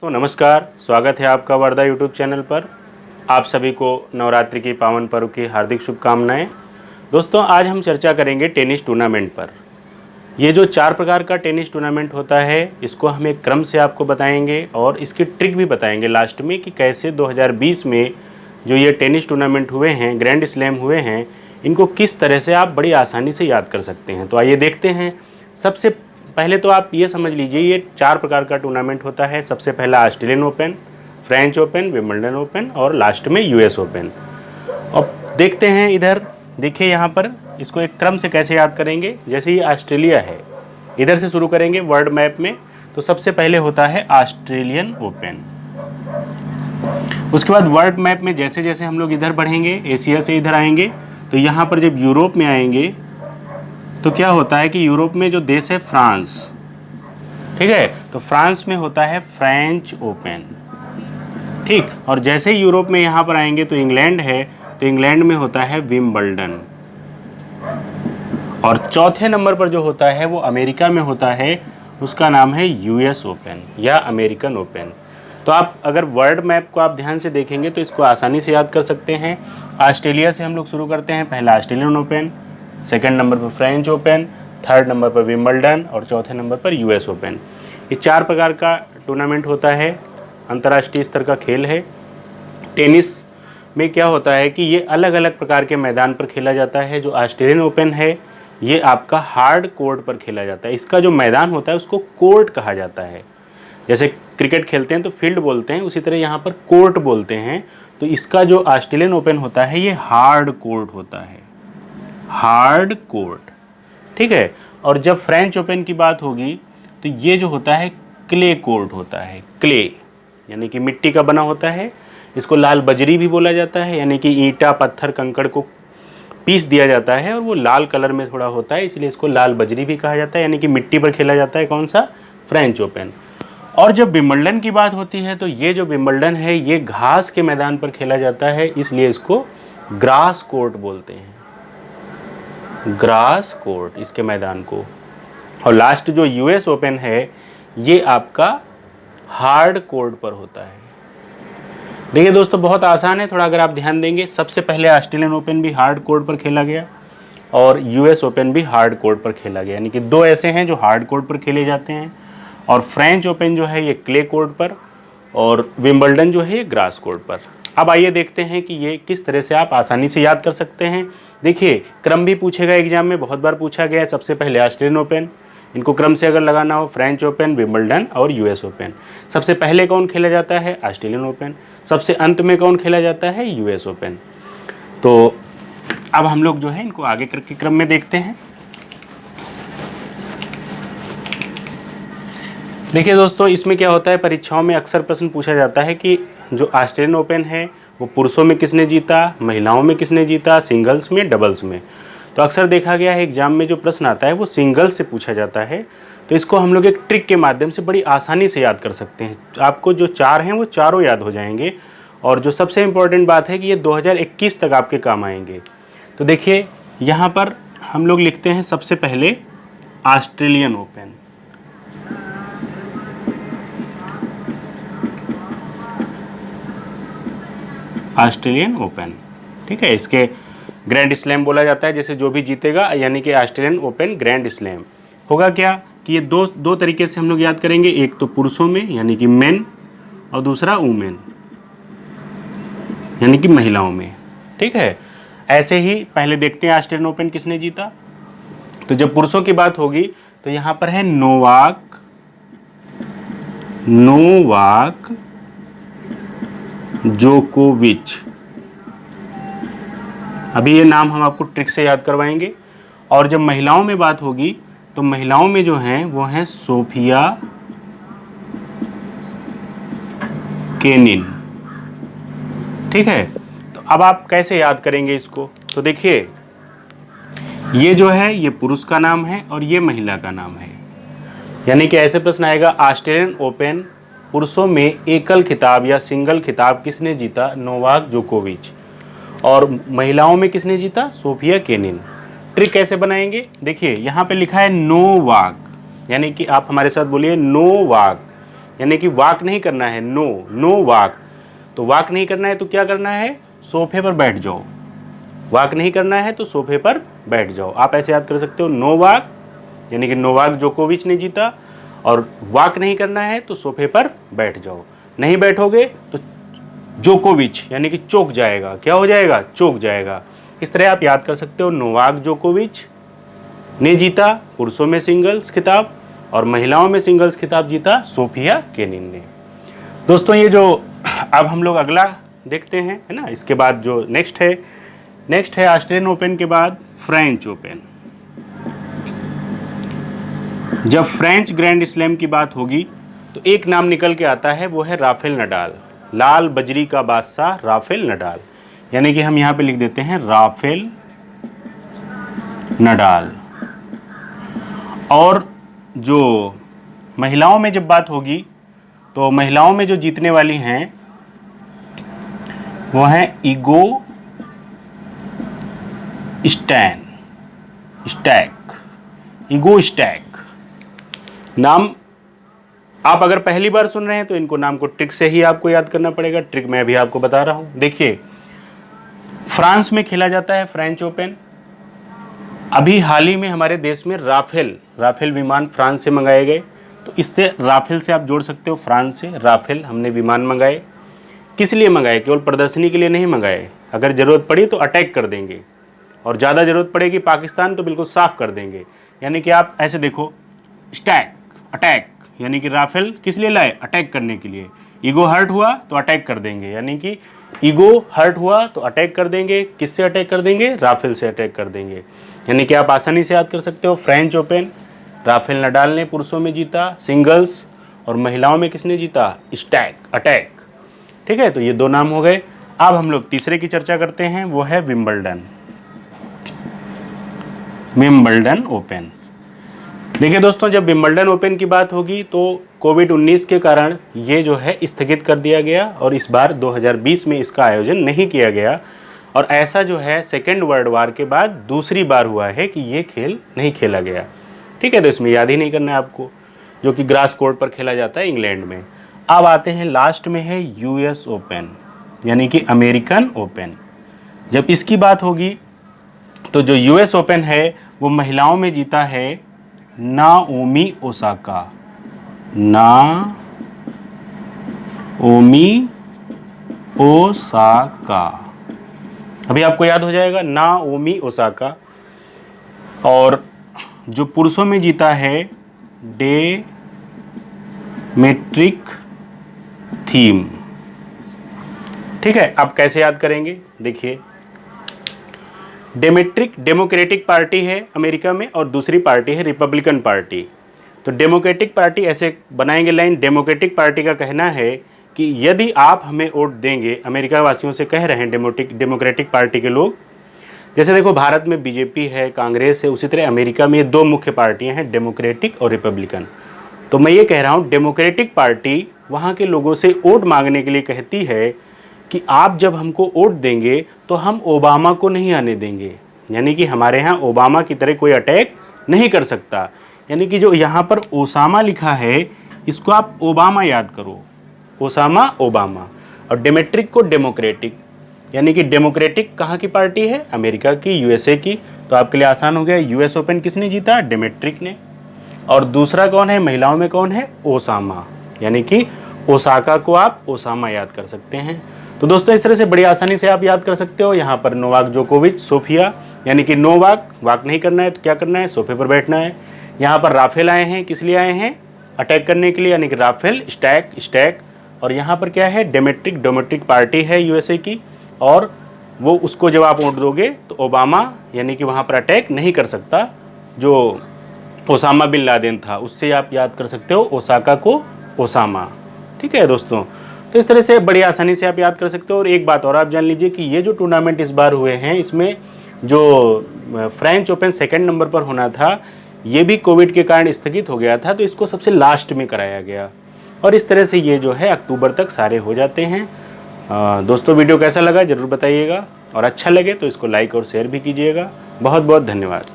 तो नमस्कार, स्वागत है आपका वर्धा यूट्यूब चैनल पर। आप सभी को नवरात्रि की पावन पर्व की हार्दिक शुभकामनाएं। दोस्तों, आज हम चर्चा करेंगे टेनिस टूर्नामेंट पर। ये जो 4 प्रकार का टेनिस टूर्नामेंट होता है, इसको हम एक क्रम से आपको बताएंगे और इसकी ट्रिक भी बताएंगे लास्ट में कि कैसे 2020 में जो ये टेनिस टूर्नामेंट हुए हैं, ग्रैंड स्लैम हुए हैं, इनको किस तरह से आप बड़ी आसानी से याद कर सकते हैं। तो आइए देखते हैं। सबसे पहले तो आप ये समझ लीजिए, ये 4 प्रकार का टूर्नामेंट होता है। सबसे पहला Australian open, French open, Wimbledon open और लास्ट में यूएस ओपन। अब देखते हैं इधर, देखिए यहाँ पर इसको एक क्रम से कैसे याद करेंगे। जैसे ये ऑस्ट्रेलिया है, इधर से शुरू करेंगे वर्ल्ड मैप में। तो सबसे पहले होता है ऑस्ट्रेलियन ओपन। उसके बाद वर्ल्ड मैप में जैसे जैसे हम लोग इधर बढ़ेंगे, एशिया से इधर आएंगे, तो यहाँ पर जब यूरोप में आएंगे तो क्या होता है कि यूरोप में जो देश है फ्रांस, ठीक है, तो फ्रांस में होता है फ्रेंच ओपन, ठीक। और जैसे ही यूरोप में यहाँ पर आएंगे तो इंग्लैंड है, तो इंग्लैंड में होता है विंबलडन। और चौथे नंबर पर जो होता है वो अमेरिका में होता है, उसका नाम है यूएस ओपन या अमेरिकन ओपन। तो आप अगर वर्ल्ड मैप को आप ध्यान से देखेंगे तो इसको आसानी से याद कर सकते हैं। ऑस्ट्रेलिया से हम लोग शुरू करते हैं। पहला ऑस्ट्रेलियन ओपन, सेकंड नंबर पर फ्रेंच ओपन, थर्ड नंबर पर विंबलडन और चौथे नंबर पर यूएस ओपन। ये 4 प्रकार का टूर्नामेंट होता है, अंतर्राष्ट्रीय स्तर का खेल है। टेनिस में क्या होता है कि ये अलग अलग प्रकार के मैदान पर खेला जाता है। जो ऑस्ट्रेलियन ओपन है ये आपका हार्ड कोर्ट पर खेला जाता है। इसका जो मैदान होता है उसको कोर्ट कहा जाता है। जैसे क्रिकेट खेलते हैं तो फील्ड बोलते हैं, उसी तरह यहाँ पर कोर्ट बोलते हैं। तो इसका जो ऑस्ट्रेलियन ओपन होता है ये हार्ड कोर्ट होता है, हार्ड कोर्ट, ठीक है। और जब फ्रेंच ओपन की बात होगी तो ये जो होता है क्ले कोर्ट होता है। क्ले यानी कि मिट्टी का बना होता है। इसको लाल बजरी भी बोला जाता है, यानी कि ईंटा पत्थर कंकड़ को पीस दिया जाता है और वो लाल कलर में थोड़ा होता है, इसलिए इसको लाल बजरी भी कहा जाता है। यानी कि मिट्टी पर खेला जाता है कौन सा, फ्रेंच ओपन। और जब विंबलडन की बात होती है तो ये जो विंबलडन है ये घास के मैदान पर खेला जाता है, इसलिए इसको ग्रास कोर्ट बोलते हैं, ग्रास कोर्ट इसके मैदान को। और लास्ट जो यूएस ओपन है ये आपका हार्ड कोर्ट पर होता है। देखिए दोस्तों, बहुत आसान है थोड़ा, अगर आप ध्यान देंगे। सबसे पहले ऑस्ट्रेलियन ओपन भी हार्ड कोर्ट पर खेला गया और यूएस ओपन भी हार्ड कोर्ट पर खेला गया, यानी कि 2 ऐसे हैं जो हार्ड कोर्ट पर खेले जाते हैं। और फ्रेंच ओपन जो है ये क्ले कोर्ट पर और विंबलडन जो है ये ग्रास कोर्ट पर। अब आइए देखते हैं कि ये किस तरह से आप आसानी से याद कर सकते हैं। देखिए, क्रम भी पूछेगा एग्जाम में, बहुत बार पूछा गया है। सबसे पहले ऑस्ट्रेलियन ओपन, इनको क्रम से अगर लगाना हो, फ्रेंच ओपन, विंबलडन और यूएस ओपन। सबसे पहले कौन खेला जाता है, ऑस्ट्रेलियन ओपन। सबसे अंत में कौन खेला जाता है, यूएस ओपन। तो अब हम लोग जो है इनको आगे करके क्रम में देखते हैं। देखिए दोस्तों, इसमें क्या होता है, परीक्षाओं में अक्सर प्रश्न पूछा जाता है कि जो ऑस्ट्रेलियन ओपन है वो पुरुषों में किसने जीता, महिलाओं में किसने जीता, सिंगल्स में, डबल्स में। तो अक्सर देखा गया है एग्जाम में जो प्रश्न आता है वो सिंगल्स से पूछा जाता है। तो इसको हम लोग एक ट्रिक के माध्यम से बड़ी आसानी से याद कर सकते हैं। आपको जो 4 हैं वो चारों याद हो जाएंगे। और जो सबसे इम्पोर्टेंट बात है कि ये 2021 तक आपके काम आएंगे। तो देखिए यहाँ पर हम लोग लिखते हैं सबसे पहले ऑस्ट्रेलियन ओपन। ऑस्ट्रेलियन ओपन, ठीक है, इसके ग्रैंड स्लैम बोला जाता है। जैसे जो भी जीतेगा, यानी कि ऑस्ट्रेलियन ओपन ग्रैंड स्लैम होगा। क्या कि ये दो तरीके से हम लोग याद करेंगे, एक तो पुरुषों में यानी कि मेन और दूसरा वुमेन यानी कि महिलाओं में, ठीक है। ऐसे ही पहले देखते हैं ऑस्ट्रेलियन ओपन किसने जीता। तो जब पुरुषों की बात होगी तो यहाँ पर है नोवाक जोकोविच। अभी ये नाम हम आपको ट्रिक से याद करवाएंगे। और जब महिलाओं में बात होगी तो महिलाओं में जो हैं वो हैं सोफिया केनिन, ठीक है। तो अब आप कैसे याद करेंगे इसको, तो देखिए ये जो है ये पुरुष का नाम है और ये महिला का नाम है। यानी कि ऐसे प्रश्न आएगा, ऑस्ट्रेलियन ओपन पुरुषों में एकल खिताब या सिंगल खिताब किसने जीता, नोवाक जोकोविच। और महिलाओं में किसने जीता, सोफिया केनिन। ट्रिक कैसे बनाएंगे, देखिए यहाँ पे लिखा है नोवाक, यानी कि आप हमारे साथ बोलिए नोवाक, यानी कि वॉक नहीं करना है, नो वॉक। तो वॉक नहीं करना है तो क्या करना है, सोफे पर बैठ जाओ। वॉक नहीं करना है तो सोफे पर बैठ जाओ। आप ऐसे याद कर सकते हो, नो वॉक यानी कि नोवाक जोकोविच ने जीता, और वॉक नहीं करना है तो सोफे पर बैठ जाओ। नहीं बैठोगे तो जोकोविच यानी कि चौक जाएगा। क्या हो जाएगा, चौक जाएगा। इस तरह आप याद कर सकते हो, नोवाक जोकोविच ने जीता पुरुषों में सिंगल्स खिताब, और महिलाओं में सिंगल्स खिताब जीता सोफिया केनिन ने। दोस्तों ये जो अब हम लोग अगला देखते हैं, है ना, इसके बाद जो नेक्स्ट है ऑस्ट्रेलियन ओपन के बाद फ्रेंच ओपन। जब फ्रेंच ग्रैंड स्लैम की बात होगी तो एक नाम निकल के आता है, वो है राफेल नडाल। लाल बजरी का बादशाह राफेल नडाल, यानी कि हम यहाँ पे लिख देते हैं राफेल नडाल। और जो महिलाओं में जब बात होगी तो महिलाओं में जो जीतने वाली हैं वो है ईगो स्टैक। नाम आप अगर पहली बार सुन रहे हैं तो इनको नाम को ट्रिक से ही आपको याद करना पड़ेगा। ट्रिक मैं अभी आपको बता रहा हूं। देखिए, फ्रांस में खेला जाता है फ्रेंच ओपन। अभी हाल ही में हमारे देश में राफेल विमान फ्रांस से मंगाए गए, तो इससे राफेल से आप जोड़ सकते हो, फ्रांस से राफेल हमने विमान मंगाए। किस लिए मंगाए, केवल प्रदर्शनी के लिए नहीं मंगाए। अगर ज़रूरत पड़ी तो अटैक कर देंगे, और ज़्यादा ज़रूरत पड़ेगी पाकिस्तान तो बिल्कुल साफ कर देंगे। यानी कि आप ऐसे देखो, स्टैक अटैक, यानी कि राफेल किस लिए लाए, अटैक करने के लिए। ईगो हर्ट हुआ तो अटैक कर देंगे, यानी कि ईगो हर्ट हुआ तो अटैक कर देंगे। किससे अटैक कर देंगे, राफेल से अटैक कर देंगे। यानी कि आप आसानी से याद कर सकते हो, फ्रेंच ओपन राफेल नडाल ने पुरुषों में जीता सिंगल्स, और महिलाओं में किसने जीता, अटैक। ठीक है, तो ये दो नाम हो गए। अब हम लोग तीसरे की चर्चा करते हैं, वो है विंबलडन ओपन। देखिए दोस्तों, जब विंबलडन ओपन की बात होगी तो कोविड-19 के कारण ये जो है स्थगित कर दिया गया, और इस बार 2020 में इसका आयोजन नहीं किया गया। और ऐसा जो है सेकेंड वर्ल्ड वार के बाद दूसरी बार हुआ है कि ये खेल नहीं खेला गया। ठीक है, तो इसमें याद ही नहीं करना है आपको, जो कि ग्रास कोर्ट पर खेला जाता है इंग्लैंड में। अब आते हैं लास्ट में है यूएस ओपन, यानी कि अमेरिकन ओपन। जब इसकी बात होगी तो जो यूएस ओपन है वो महिलाओं में जीता है नाओमी ओसाका। अभी आपको याद हो जाएगा, नाओमी ओसाका। और जो पुरुषों में जीता है डेमेट्रिक थीम। ठीक है, आप कैसे याद करेंगे, देखिए, डेमोक्रेटिक पार्टी है अमेरिका में, और दूसरी पार्टी है रिपब्लिकन पार्टी। तो डेमोक्रेटिक पार्टी ऐसे बनाएंगे लाइन। डेमोक्रेटिक पार्टी का कहना है कि यदि आप हमें वोट देंगे, अमेरिका वासियों से कह रहे हैं डेमोक्रेटिक पार्टी के लोग। जैसे देखो, भारत में बीजेपी है, कांग्रेस है, उसी तरह अमेरिका में ये दो मुख्य पार्टियां हैं, डेमोक्रेटिक और रिपब्लिकन। तो मैं ये कह रहा हूँ, डेमोक्रेटिक पार्टी वहाँ के लोगों से वोट मांगने के लिए कहती है कि आप जब हमको वोट देंगे तो हम ओबामा को नहीं आने देंगे। यानी कि हमारे यहाँ ओबामा की तरह कोई अटैक नहीं कर सकता। यानी कि जो यहाँ पर ओसामा लिखा है, इसको आप ओबामा याद करो, ओसामा ओबामा। और डेमेट्रिक को डेमोक्रेटिक, यानी कि डेमोक्रेटिक कहाँ की पार्टी है, अमेरिका की, यूएसए की। तो आपके लिए आसान हो गया, यूएस ओपन किसने जीता, डेमेट्रिक ने। और दूसरा कौन है, महिलाओं में कौन है, ओसामा, यानी कि ओसाका को आप ओसामा याद कर सकते हैं। तो दोस्तों, इस तरह से बड़ी आसानी से आप याद कर सकते हो। यहाँ पर नोवाक जोकोविच, सोफिया, यानी कि नो वॉक नहीं करना है तो क्या करना है, सोफे पर बैठना है। यहाँ पर राफेल आए हैं, किस लिए आए हैं, अटैक करने के लिए, यानी कि राफेल स्टैक। और यहाँ पर क्या है, डेमोक्रेटिक पार्टी है यूएसए की, और वो उसको जब आप वोट दोगे तो ओबामा, यानी कि वहाँ पर अटैक नहीं कर सकता। जो ओसामा बिन लादेन था, उससे आप याद कर सकते हो ओसाका को ओसामा। ठीक है दोस्तों, तो इस तरह से बड़ी आसानी से आप याद कर सकते हो। और एक बात और आप जान लीजिए कि ये जो टूर्नामेंट इस बार हुए हैं, इसमें जो फ्रेंच ओपन सेकंड नंबर पर होना था, ये भी कोविड के कारण स्थगित हो गया था, तो इसको सबसे लास्ट में कराया गया। और इस तरह से ये जो है अक्टूबर तक सारे हो जाते हैं। दोस्तों, वीडियो कैसा लगा ज़रूर बताइएगा, और अच्छा लगे तो इसको लाइक और शेयर भी कीजिएगा। बहुत बहुत धन्यवाद।